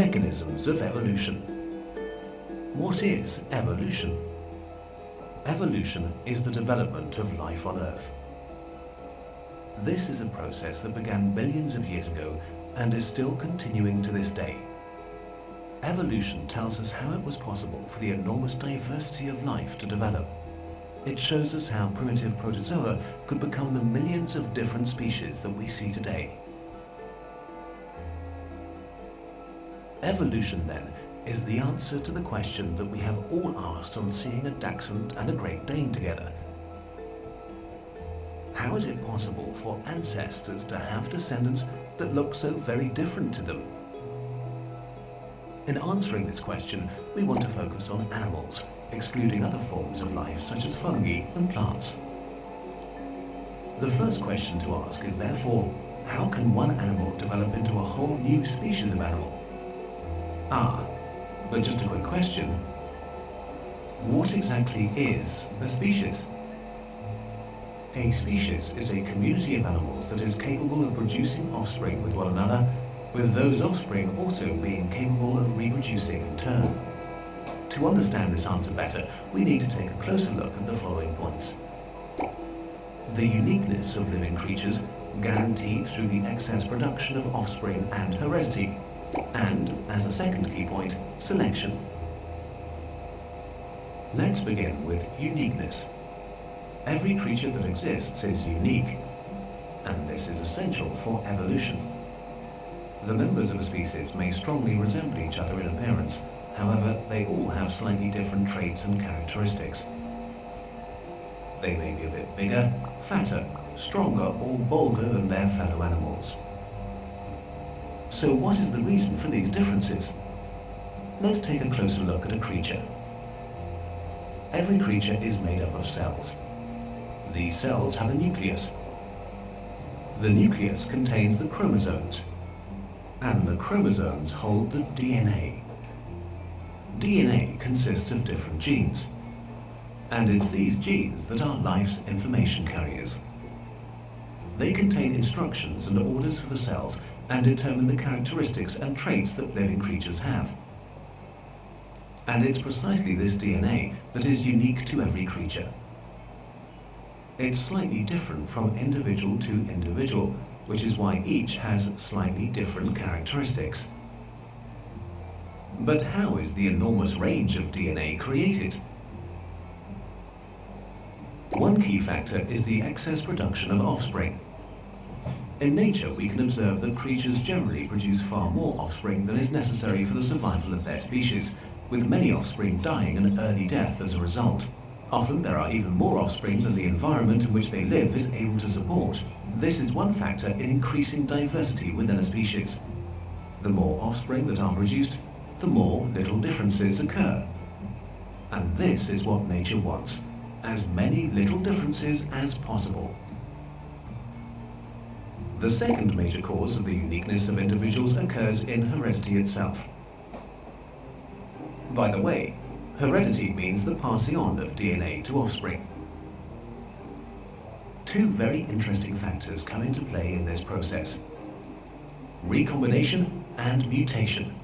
Mechanisms of evolution. What is evolution? Evolution is the development of life on Earth. This is a process that began billions of years ago and is still continuing to this day. Evolution tells us how it was possible for the enormous diversity of life to develop. It shows us how primitive protozoa could become the millions of different species that we see today. Evolution, then, is the answer to the question that we have all asked on seeing a dachshund and a Great Dane together. How is it possible for ancestors to have descendants that look so very different to them? In answering this question, we want to focus on animals, excluding other forms of life such as fungi and plants. The first question to ask is therefore, how can one animal develop into a whole new species of animal? But just a quick question. What exactly is a species? A species is a community of animals that is capable of producing offspring with one another, with those offspring also being capable of reproducing in turn. To understand this answer better, we need to take a closer look at the following points. The uniqueness of living creatures, guaranteed through the excess production of offspring and heredity. And, as a second key point, selection. Let's begin with uniqueness. Every creature that exists is unique, and this is essential for evolution. The members of a species may strongly resemble each other in appearance, however, they all have slightly different traits and characteristics. They may be a bit bigger, fatter, stronger, or bolder than their fellow animals. So what is the reason for these differences? Let's take a closer look at a creature. Every creature is made up of cells. These cells have a nucleus. The nucleus contains the chromosomes, and the chromosomes hold the DNA. DNA consists of different genes, and it's these genes that are life's information carriers. They contain instructions and orders for the cells and determine the characteristics and traits that living creatures have. And it's precisely this DNA that is unique to every creature. It's slightly different from individual to individual, which is why each has slightly different characteristics. But how is the enormous range of DNA created? One key factor is the excess production of offspring. In nature, we can observe that creatures generally produce far more offspring than is necessary for the survival of their species, with many offspring dying an early death as a result. Often there are even more offspring than the environment in which they live is able to support. This is one factor in increasing diversity within a species. The more offspring that are produced, the more little differences occur. And this is what nature wants, as many little differences as possible. The second major cause of the uniqueness of individuals occurs in heredity itself. By the way, heredity means the passing on of DNA to offspring. Two very interesting factors come into play in this process: recombination and mutation.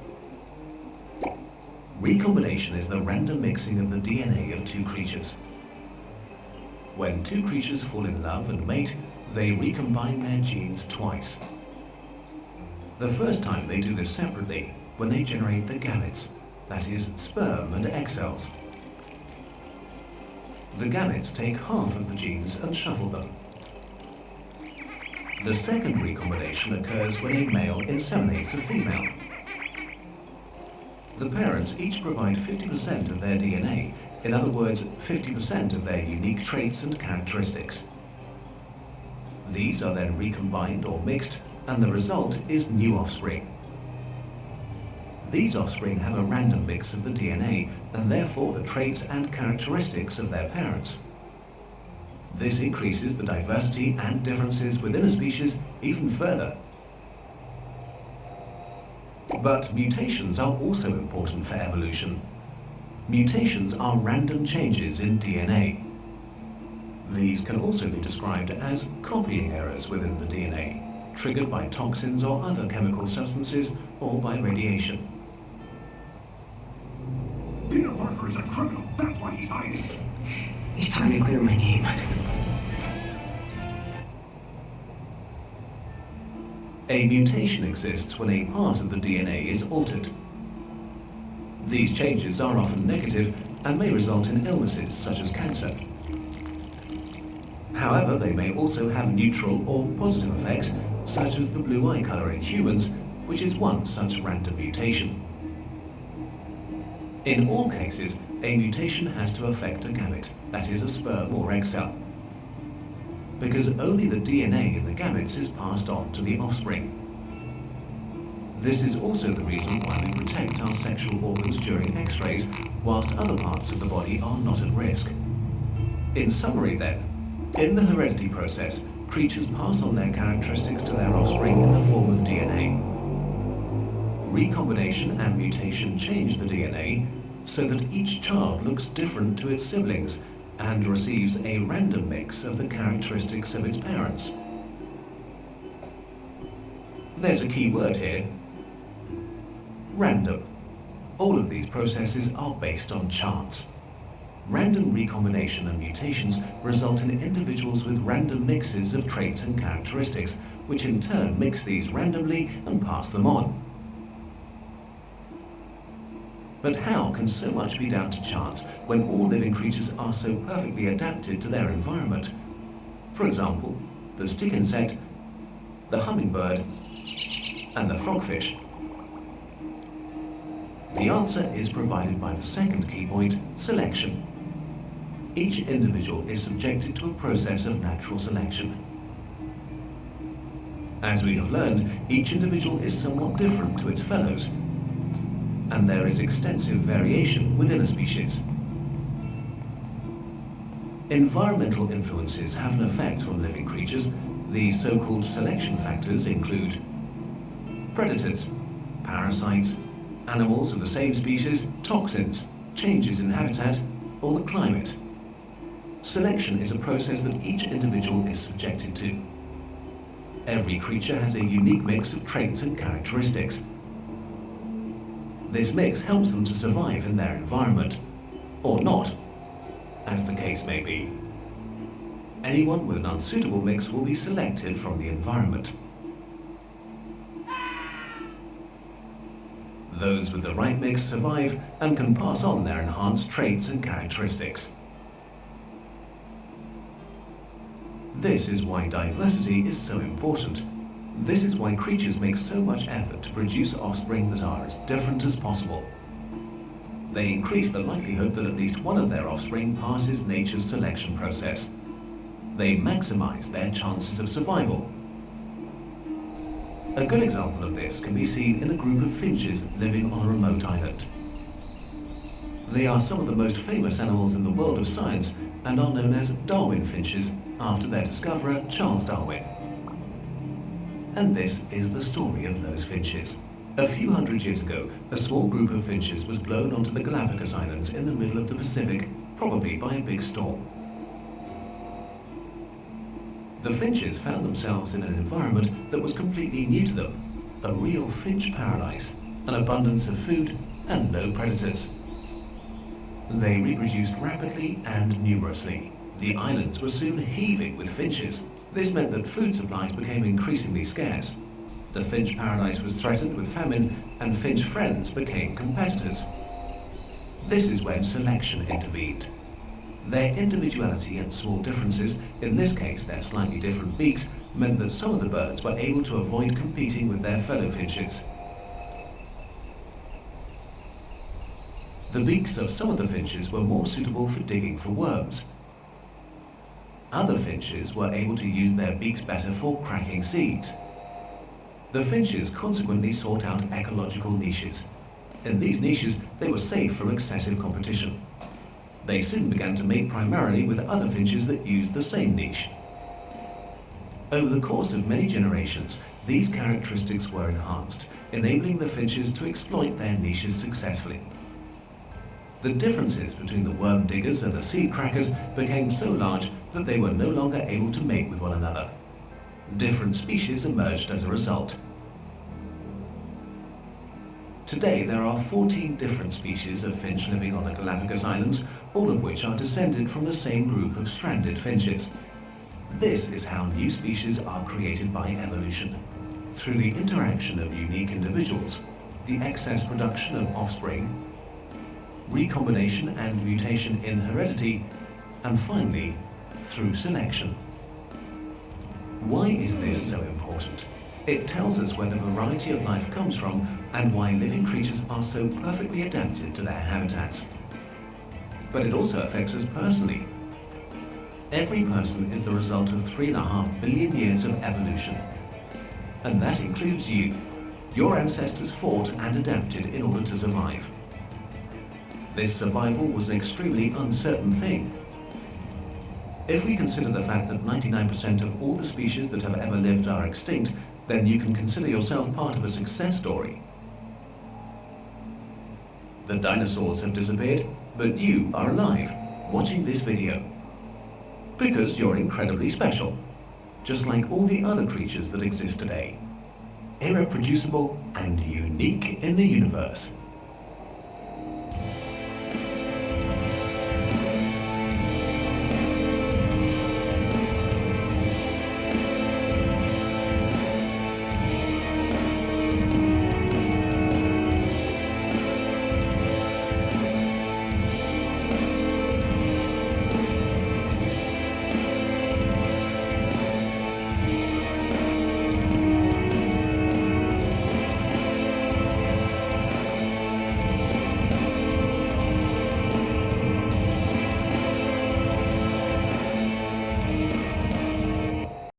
Recombination is the random mixing of the DNA of two creatures. When two creatures fall in love and mate, they recombine their genes twice. The first time they do this separately, when they generate the gametes, that is, sperm and egg cells. The gametes take half of the genes and shuffle them. The second recombination occurs when a male inseminates a female. The parents each provide 50% of their DNA, in other words, 50% of their unique traits and characteristics. These are then recombined or mixed, and the result is new offspring. These offspring have a random mix of the DNA, and therefore the traits and characteristics of their parents. This increases the diversity and differences within a species even further. But mutations are also important for evolution. Mutations are random changes in DNA. These can also be described as copying errors within the DNA, triggered by toxins or other chemical substances or by radiation. Peter Parker is a criminal. That's why he's hiding. It's time to clear my name. A mutation exists when a part of the DNA is altered. These changes are often negative and may result in illnesses such as cancer. However, they may also have neutral or positive effects, such as the blue eye color in humans, which is one such random mutation. In all cases, a mutation has to affect a gamete, that is a sperm or egg cell, because only the DNA in the gametes is passed on to the offspring. This is also the reason why we protect our sexual organs during X-rays, whilst other parts of the body are not at risk. In summary then, in the heredity process, creatures pass on their characteristics to their offspring in the form of DNA. Recombination and mutation change the DNA so that each child looks different to its siblings and receives a random mix of the characteristics of its parents. There's a key word here. Random. All of these processes are based on chance. Random recombination and mutations result in individuals with random mixes of traits and characteristics, which in turn mix these randomly and pass them on. But how can so much be down to chance when all living creatures are so perfectly adapted to their environment? For example, the stick insect, the hummingbird, and the frogfish. The answer is provided by the second key point, selection. Each individual is subjected to a process of natural selection. As we have learned, each individual is somewhat different to its fellows, and there is extensive variation within a species. Environmental influences have an effect on living creatures. These so-called selection factors include predators, parasites, animals of the same species, toxins, changes in habitat, or the climate. Selection is a process that each individual is subjected to. Every creature has a unique mix of traits and characteristics. This mix helps them to survive in their environment, or not, as the case may be. Anyone with an unsuitable mix will be selected from the environment. Those with the right mix survive and can pass on their enhanced traits and characteristics. This is why diversity is so important. This is why creatures make so much effort to produce offspring that are as different as possible. They increase the likelihood that at least one of their offspring passes nature's selection process. They maximize their chances of survival. A good example of this can be seen in a group of finches living on a remote island. They are some of the most famous animals in the world of science and are known as Darwin finches after their discoverer, Charles Darwin. And this is the story of those finches. A few hundred years ago, a small group of finches was blown onto the Galapagos Islands in the middle of the Pacific, probably by a big storm. The finches found themselves in an environment that was completely new to them, a real finch paradise, an abundance of food, and no predators. They reproduced rapidly and numerously. The islands were soon heaving with finches. This meant that food supplies became increasingly scarce. The finch paradise was threatened with famine, and finch friends became competitors. This is when selection intervened. Their individuality and small differences, in this case their slightly different beaks, meant that some of the birds were able to avoid competing with their fellow finches. The beaks of some of the finches were more suitable for digging for worms. Other finches were able to use their beaks better for cracking seeds. The finches consequently sought out ecological niches. In these niches, they were safe from excessive competition. They soon began to mate primarily with other finches that used the same niche. Over the course of many generations, these characteristics were enhanced, enabling the finches to exploit their niches successfully. The differences between the worm diggers and the seed crackers became so large that they were no longer able to mate with one another. Different species emerged as a result. Today there are 14 different species of finch living on the Galapagos Islands, all of which are descended from the same group of stranded finches. This is how new species are created by evolution, through the interaction of unique individuals, the excess production of offspring, recombination and mutation in heredity, and finally, through selection. Why is this so important? It tells us where the variety of life comes from and why living creatures are so perfectly adapted to their habitats. But it also affects us personally. Every person is the result of 3.5 billion years of evolution. And that includes you. Your ancestors fought and adapted in order to survive. This survival was an extremely uncertain thing. If we consider the fact that 99% of all the species that have ever lived are extinct, then you can consider yourself part of a success story. The dinosaurs have disappeared, but you are alive, watching this video. Because you're incredibly special, just like all the other creatures that exist today. Irreproducible and unique in the universe.